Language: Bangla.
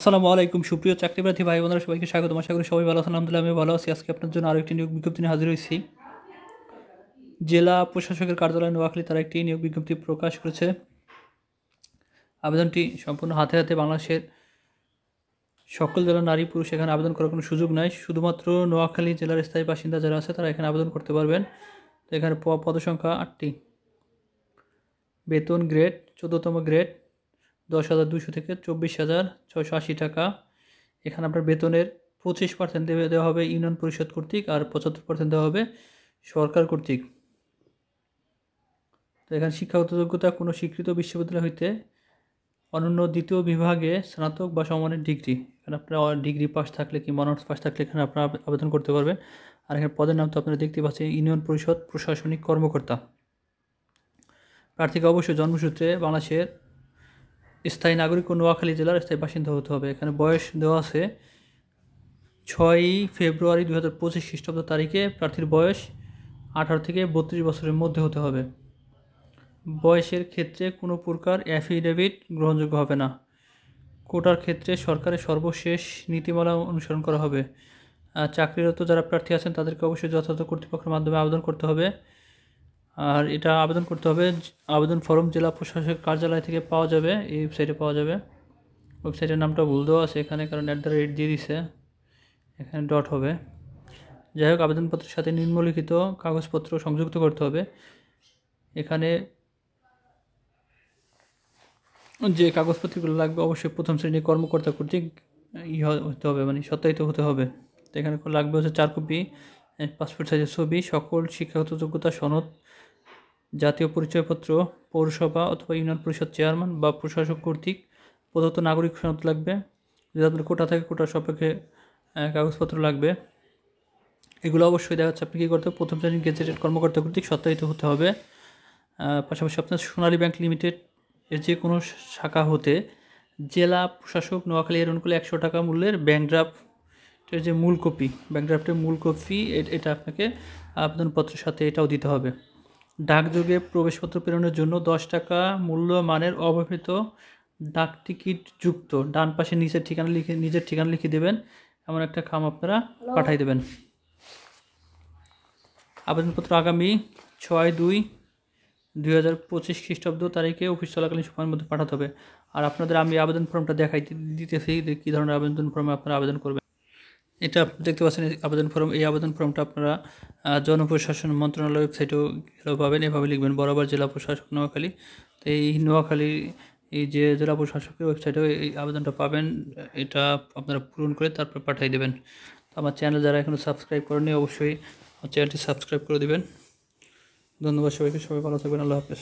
আসসালামু আলাইকুম সুপ্রিয় চাকরিপ্রার্থী ভাই বোনেরা সবাইকে স্বাগতম। আশা করি সবাই ভালো আছেন। আলহামদুলিল্লাহ আমি ভালো আছি। আজকে আপনার জন্য আরও একটি নিয়োগ বিজ্ঞপ্তি নিয়ে হাজির হয়েছি। জেলা প্রশাসকের কার্যালয় নোয়াখালী তারা একটি নিয়োগ বিজ্ঞপ্তি প্রকাশ করেছে। আবেদনটি সম্পূর্ণ হাতে হাতে বাংলাদেশের সকল জেলার নারী পুরুষ এখানে আবেদন করার কোনো সুযোগ নাই। শুধুমাত্র নোয়াখালী জেলার স্থায়ী বাসিন্দা যারা আছে তারা এখানে আবেদন করতে পারবেন। তো এখানে পদসংখ্যা 8টি। বেতন গ্রেড 14তম গ্রেড 10,200 থেকে 24,680 টাকা। এখানে আপনার বেতনের 25% দেওয়া হবে ইউনিয়ন পরিষদ কর্তৃক, আর 75% দেওয়া হবে সরকার কর্তৃক। তো এখানে শিক্ষাগত যোগ্যতা কোনো স্বীকৃত বিশ্ববিদ্যালয় হইতে অনন্য দ্বিতীয় বিভাগে স্নাতক বা সমমানের ডিগ্রি, এখানে আপনারা ডিগ্রি পাস থাকলে কিংবা অনার্স পাস থাকলে এখানে আপনারা আবেদন করতে পারবেন। আর এখানে পদের নাম তো আপনারা দেখতে পাচ্ছেন ইউনিয়ন পরিষদ প্রশাসনিক কর্মকর্তা। প্রার্থীকে অবশ্যই জন্মসূত্রে বাংলাদেশের স্থায়ী নাগরিক ও নোয়াখালী জেলার স্থায়ী বাসিন্দা হতে হবে। এখানে বয়স দেওয়া আছে 6ই ফেব্রুয়ারি 2025 খ্রিস্টাব্দ তারিখে প্রার্থীর বয়স 18 থেকে 32 বছরের মধ্যে হতে হবে। বয়সের ক্ষেত্রে কোনো প্রকার অ্যাফিডেভিট গ্রহণযোগ্য হবে না। কোটার ক্ষেত্রে সরকারের সর্বশেষ নীতিমালা অনুসরণ করা হবে। চাকরিরত যারা প্রার্থী আছেন তাদেরকে অবশ্যই যথাযথ কর্তৃপক্ষের মাধ্যমে আবেদন করতে হবে। আর এটা আবেদন করতে হবে, আবেদন ফর্ম জেলা প্রশাসক কার্যালয় থেকে পাওয়া যাবে, এই ওয়েবসাইটে পাওয়া যাবে। ওয়েবসাইটের নামটা ভুল দেওয়া আছে এখানে, কারণ @ দিয়ে দিছে, এখানে ডট হবে। যাই হোক, আবেদনপত্রের সাথে নিম্নলিখিত কাগজপত্র সংযুক্ত করতে হবে। এখানে যে কাগজপত্রগুলো লাগবে অবশ্যই প্রথম শ্রেণীর কর্মকর্তা কর্তৃক হতে হবে, মানে সত্যায়িত হতে হবে। তো এখানে লাগবে হচ্ছে 4 কপি পাসপোর্ট সাইজের ছবি, সকল শিক্ষাগত যোগ্যতা সনদ, জাতীয় পরিচয়পত্র, পৌরসভা অথবা ইউনিয়ন পরিষদ চেয়ারম্যান বা প্রশাসক কর্তৃক প্রদত্ত নাগরিক সনদ লাগবে। যদি আপনার কোটা থাকে কোটার সাপেক্ষে কাগজপত্র লাগবে। এগুলো অবশ্যই দেখা যাচ্ছে আপনি কী করতে হবে, প্রথম শ্রেণীর গেজেটেড কর্মকর্তা কর্তৃক সত্যায়িত হতে হবে। পাশাপাশি আপনার সোনালী ব্যাংক লিমিটেড এর যে কোনো শাখা হতে জেলা প্রশাসক নোয়াখালী এর অনুকূলে 100 টাকা মূল্যের ব্যাংক ড্রাফটের যে মূল কপি, ব্যাংক ড্রাফটের মূল কপি এটা আপনাকে আবেদনপত্রের সাথে এটাও দিতে হবে। ডাকযোগে প্রবেশপত্র প্রেরণের জন্য 10 টাকা মূল্যমানের অব্যবহৃত ডাক টিকিট যুক্ত ডান পাশে নিজের ঠিকানা লিখে দেবেন, এমন একটা খাম আপনারা পাঠিয়ে দেবেন। আবেদনপত্র আগামী 6/2/2025 খ্রিস্টাব্দ তারিখে অফিস চলাকালীন সময়ের মধ্যে পাঠাতে হবে। আর আপনাদের আমি আবেদন ফর্মটা দেখাই দিতেছি কী ধরনের আবেদন ফর্মে আপনারা আবেদন করবেন। এটা দেখতে পাচ্ছেন আবেদন ফর্ম। এই আবেদন ফর্মটা আপনারা জনপ্রশাসন মন্ত্রণালয় ওয়েবসাইটেও পাবেন। এভাবে লিখবেন বরাবর জেলা প্রশাসক নোয়াখালী। তো এই নোয়াখালী এই যে জেলা প্রশাসকের ওয়েবসাইটেও এই আবেদনটা পাবেন। এটা আপনারা পূরণ করে তারপর পাঠিয়ে দেবেন। তো আমার চ্যানেল যারা এখনও সাবস্ক্রাইব করেনি অবশ্যই চ্যানেলটি সাবস্ক্রাইব করে দেবেন। ধন্যবাদ সবাইকে, সবাই ভালো থাকবেন। আল্লাহ হাফেজ।